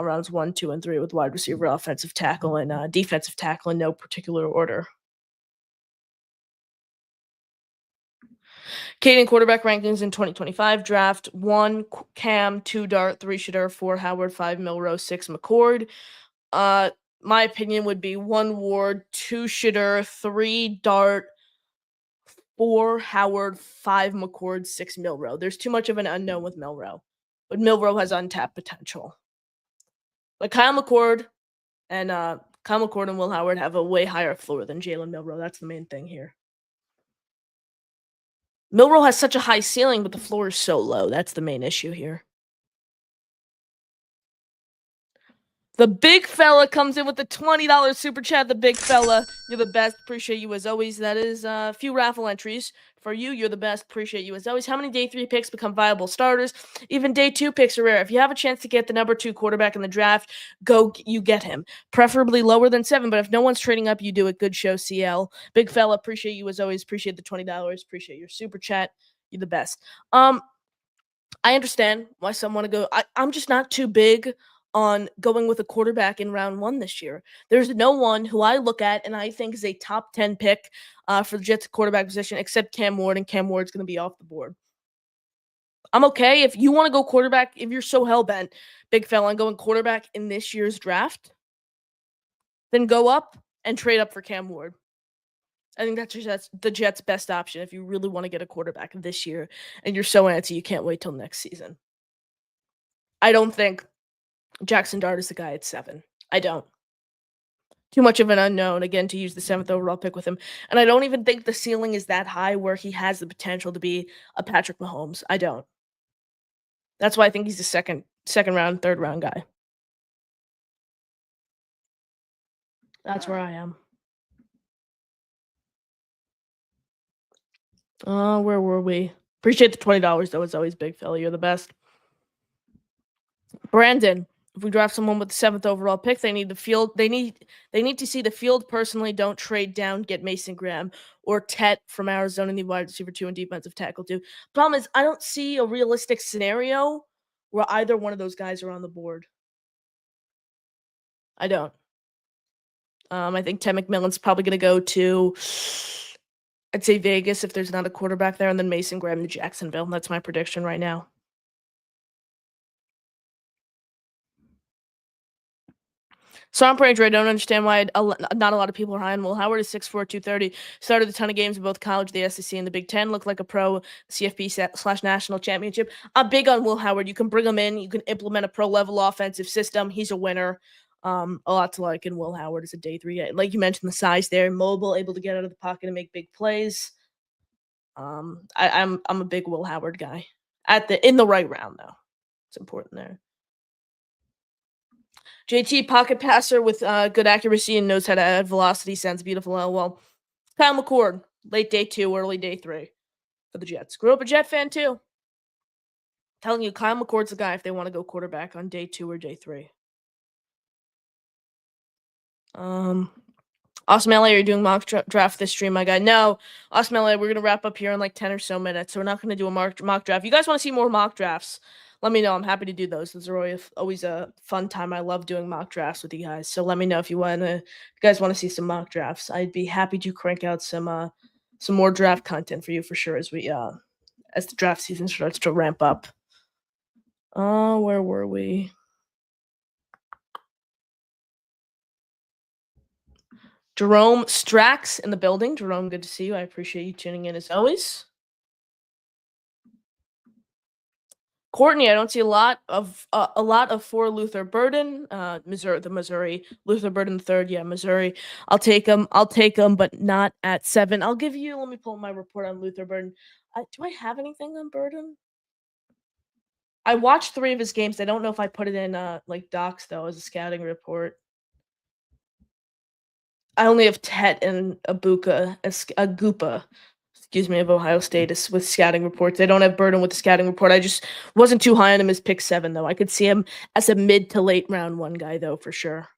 rounds 1, 2, and 3 with wide receiver, offensive tackle, and defensive tackle in no particular order. Caden quarterback rankings in 2025 draft: 1 Cam, 2 Dart, 3 Shedeur, 4 Howard, 5 Milroe, 6 McCord. My opinion would be 1 Ward, 2 Shedeur, 3 Dart, 4 Howard, 5 McCord, 6 Milroe. There's too much of an unknown with Milroe, but Milroe has untapped potential. But Kyle McCord and Will Howard have a way higher floor than Jalen Milroe. That's the main thing here. Milroe has such a high ceiling, but the floor is so low. That's the main issue here. The big fella comes in with the $20 super chat. The big fella, you're the best. Appreciate you as always. That is a few raffle entries for you. You're the best. Appreciate you as always. How many day 3 picks become viable starters? Even day 2 picks are rare. If you have a chance to get the number 2 quarterback in the draft, you get him. Preferably lower than 7, but if no one's trading up, you do it. Good show, CL. Big fella, appreciate you as always. Appreciate the $20. Appreciate your super chat. You're the best. I understand why some want to go. I'm just not too big on going with a quarterback in round one this year. There's no one who I look at and I think is a top 10 pick for the Jets quarterback position except Cam Ward, and Cam Ward's going to be off the board. I'm okay if you want to go quarterback, if you're so hell bent, big fella, on going quarterback in this year's draft, then go up and trade up for Cam Ward. I think that's the Jets' best option if you really want to get a quarterback this year and you're so antsy you can't wait till next season. I don't think Jackson Dart is the guy at 7. I don't. Too much of an unknown, again, to use the 7th overall pick with him. And I don't even think the ceiling is that high where he has the potential to be a Patrick Mahomes. I don't. That's why I think he's the second round, third round guy. That's where I am. Where were we? Appreciate the $20 though. It's always big, fella. You're the best. Brandon, if we draft someone with the 7th overall pick, they need the field. They need to see the field personally. Don't trade down, get Mason Graham or Tet from Arizona, need wide receiver 2 and defensive tackle 2. Problem is, I don't see a realistic scenario where either one of those guys are on the board. I don't. I think Ted McMillan's probably going to go to, I'd say Vegas if there's not a quarterback there, and then Mason Graham to Jacksonville. That's my prediction right now. Swamp Ranger, I don't understand why not a lot of people are high on Will Howard. Is 6'4", 230. Started a ton of games in both college, the SEC, and the Big Ten. Looked like a pro CFP/national championship. I'm big on Will Howard. You can bring him in. You can implement a pro-level offensive system. He's a winner. A lot to like in Will Howard as a day 3 guy. Like you mentioned, the size there, mobile, able to get out of the pocket and make big plays. I'm a big Will Howard guy. In the right round though. It's important there. JT, pocket passer with good accuracy and knows how to add velocity. Sounds beautiful. Well, Kyle McCord, late day 2, early day 3 for the Jets. Grew up a Jet fan too. Telling you, Kyle McCord's the guy if they want to go quarterback on day 2 or day 3. Awesome LA, are you doing mock draft this stream, my guy? No, Awesome LA, we're gonna wrap up here in like 10 or so minutes, so we're not gonna do a mock draft. You guys want to see more mock drafts? Let me know. I'm happy to do those. Those are always a fun time. I love doing mock drafts with you guys. So let me know if you guys want to see some mock drafts. I'd be happy to crank out some more draft content for you for sure as the draft season starts to ramp up. Where were we? Jerome Strax in the building. Jerome, good to see you. I appreciate you tuning in as always. Courtney, I don't see a lot of for Luther Burden, Missouri. Luther Burden third, yeah, Missouri. I'll take him, but not at 7. Let me pull my report on Luther Burden. Do I have anything on Burden? I watched 3 of his games. I don't know if I put it in like docs though as a scouting report. I only have Tet and Agupa, of Ohio State with scouting reports. I don't have Burden with the scouting report. I just wasn't too high on him as pick 7, though. I could see him as a mid to late round 1 guy, though, for sure.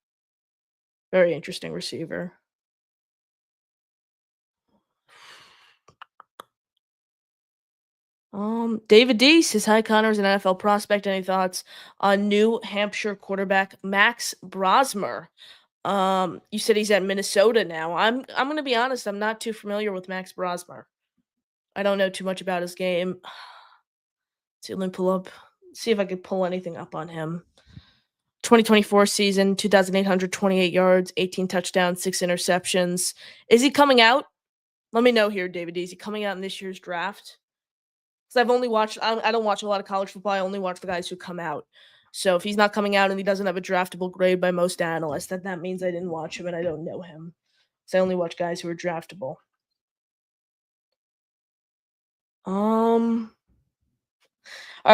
Very interesting receiver. David D says, hi, Connor is an NFL prospect. Any thoughts on New Hampshire quarterback Max Brosmer? You said he's at Minnesota now. I'm going to be honest. I'm not too familiar with Max Brosmer. I don't know too much about his game. See, let me see if I could pull anything up on him. 2024 season, 2,828 yards, 18 touchdowns, 6 interceptions. Is he coming out? Let me know here, David D. Is he coming out in this year's draft? Because I've only watched, I don't watch a lot of college football. I only watch the guys who come out. So if he's not coming out and he doesn't have a draftable grade by most analysts, that means I didn't watch him and I don't know him. So I only watch guys who are draftable. Our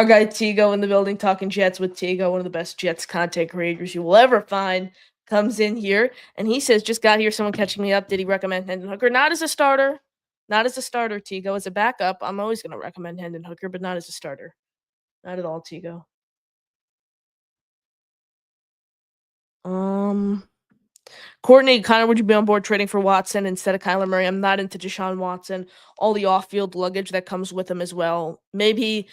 guy Tigo in the building, talking Jets with Tigo, one of the best Jets content creators you will ever find, comes in here and he says, just got here, someone catching me up. Did he recommend Hendon Hooker? Not as a starter. Not as a starter, Tigo. As a backup, I'm always going to recommend Hendon Hooker, but not as a starter. Not at all, Tigo. Courtney, Connor, would you be on board trading for Watson instead of Kyler Murray? I'm not into Deshaun Watson. All the off-field luggage that comes with him as well. Maybe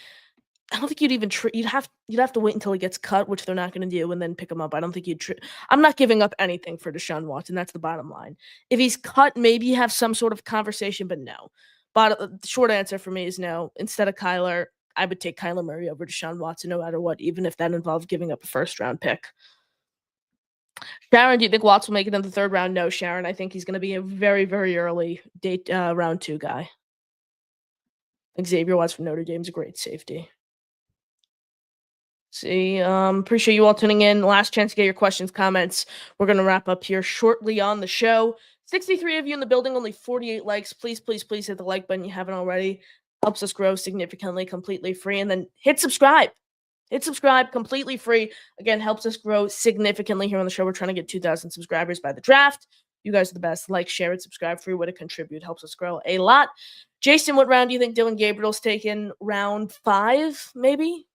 I don't think you'd even you'd have to wait until he gets cut, which they're not going to do, and then pick him up. I don't think you'd. I'm not giving up anything for Deshaun Watson. That's the bottom line. If he's cut, maybe have some sort of conversation, but no. But the short answer for me is no. Instead of Kyler, I would take Kyler Murray over Deshaun Watson, no matter what, even if that involves giving up a first-round pick. Sharon, do you think Watts will make it in the third round? No, Sharon. I think he's going to be a very, very early round 2 guy. Xavier Watts from Notre Dame's a great safety. See, appreciate you all tuning in. Last chance to get your questions, comments. We're going to wrap up here shortly on the show. 63 of you in the building, only 48 likes. Please, please, please hit the like button. You haven't already. Helps us grow significantly, completely free. And then hit subscribe. Hit subscribe, completely free. Again, helps us grow significantly here on the show. We're trying to get 2,000 subscribers by the draft. You guys are the best. Like, share it, subscribe, free way to contribute. Helps us grow a lot. Jason, what round do you think Dylan Gabriel's taken? Round 5, maybe?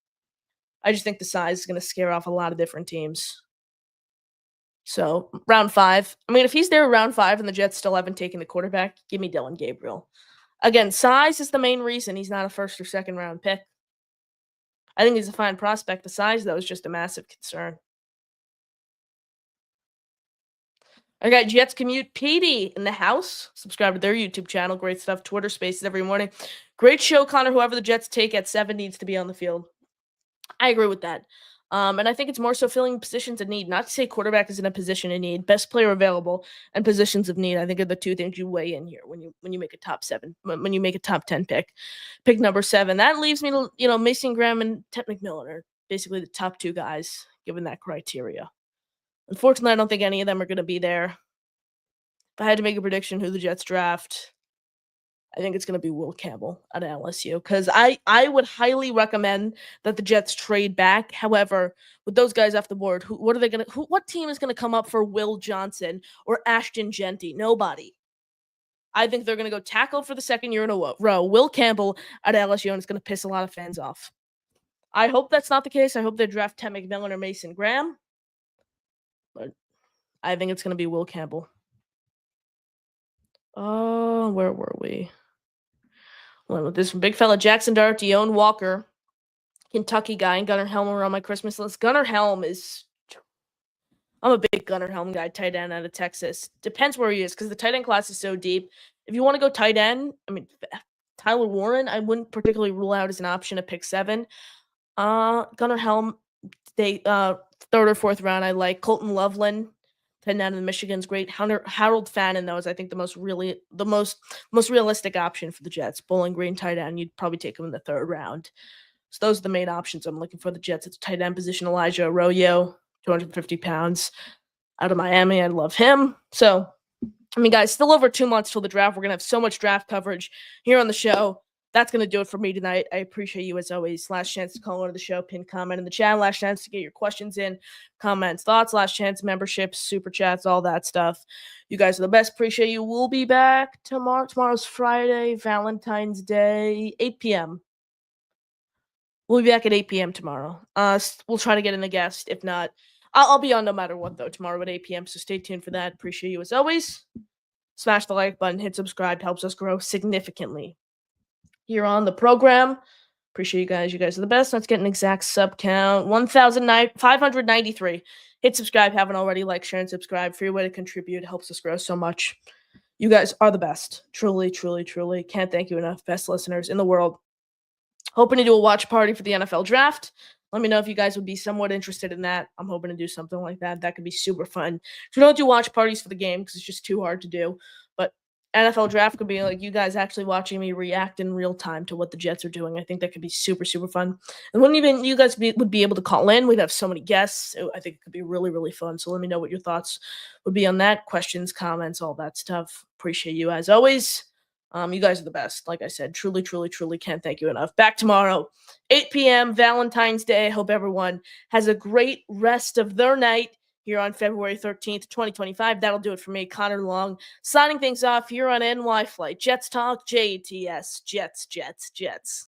I just think the size is going to scare off a lot of different teams. So, round 5. I mean, if he's there round 5 and the Jets still haven't taken the quarterback, give me Dylan Gabriel. Again, size is the main reason he's not a first or second round pick. I think he's a fine prospect. The size, though, is just a massive concern. I got Jets Commute PD in the house. Subscribe to their YouTube channel. Great stuff. Twitter Spaces every morning. Great show, Connor. Whoever the Jets take at 7 needs to be on the field. I agree with that. And I think it's more so filling positions of need. Not to say quarterback is in a position of need. Best player available and positions of need, I think, are the two things you weigh in here when you make a top 7, when you make a top 10 pick. Pick number 7. That leaves me to, Mason Graham and Ted McMillan are basically the top 2 guys given that criteria. Unfortunately, I don't think any of them are going to be there. If I had to make a prediction who the Jets draft, I think it's going to be Will Campbell at LSU because I would highly recommend that the Jets trade back. However, with those guys off the board, what team is going to come up for Will Johnson or Ashton Genty? Nobody. I think they're going to go tackle for the second year in a row. Will Campbell at LSU, and it's going to piss a lot of fans off. I hope that's not the case. I hope they draft Ted McMillan or Mason Graham. But I think it's going to be Will Campbell. Where were we? Well, with this big fella, Jackson Dart, Deone Walker, Kentucky guy, and Gunnar Helm are on my Christmas list. Gunnar Helm I'm a big Gunnar Helm guy, tight end out of Texas. Depends where he is because the tight end class is so deep. If you want to go tight end, I mean, Tyler Warren, I wouldn't particularly rule out as an option at pick 7. Gunnar Helm, third or fourth round, I like. Colton Loveland, tight end out of Michigan's great. Harold Fannin, though, is I think the most realistic option for the Jets. Bowling Green tight end, you'd probably take him in the 3rd round. So those are the main options I'm looking for the Jets. It's tight end position. Elijah Arroyo, 250 pounds, out of Miami. I love him. So, I mean, guys, still over 2 months till the draft. We're going to have so much draft coverage here on the show. That's going to do it for me tonight. I appreciate you as always. Last chance to call into the show, pin comment in the chat. Last chance to get your questions in, comments, thoughts. Last chance, memberships, super chats, all that stuff. You guys are the best. Appreciate you. We'll be back tomorrow. Tomorrow's Friday, Valentine's Day, 8 p.m. We'll be back at 8 p.m. tomorrow. We'll try to get in a guest. If not, I'll be on no matter what, though, tomorrow at 8 p.m. So stay tuned for that. Appreciate you as always. Smash the like button, hit subscribe. Helps us grow significantly here on the program. Appreciate you guys. You guys are the best. Let's get an exact sub count. 1,593. Hit subscribe. Haven't already. Like, share, and subscribe. Free way to contribute. Helps us grow so much. You guys are the best. Truly, truly, truly. Can't thank you enough. Best listeners in the world. Hoping to do a watch party for the NFL draft. Let me know if you guys would be somewhat interested in that. I'm hoping to do something like that. That could be super fun. So we don't do watch parties for the game because it's just too hard to do. But NFL draft could be like you guys actually watching me react in real time to what the Jets are doing. I think that could be super, super fun. And when even you guys would be able to call in, we'd have so many guests. I think it could be really, really fun. So let me know what your thoughts would be on that. Questions, comments, all that stuff. Appreciate you as always. You guys are the best. Like I said, truly, truly, truly can't thank you enough. Back tomorrow, 8 p.m., Valentine's Day. I hope everyone has a great rest of their night here on February 13th, 2025. That'll do it for me, Connor Long, signing things off here on NY Flight. Jets Talk, JTS, Jets, Jets, Jets.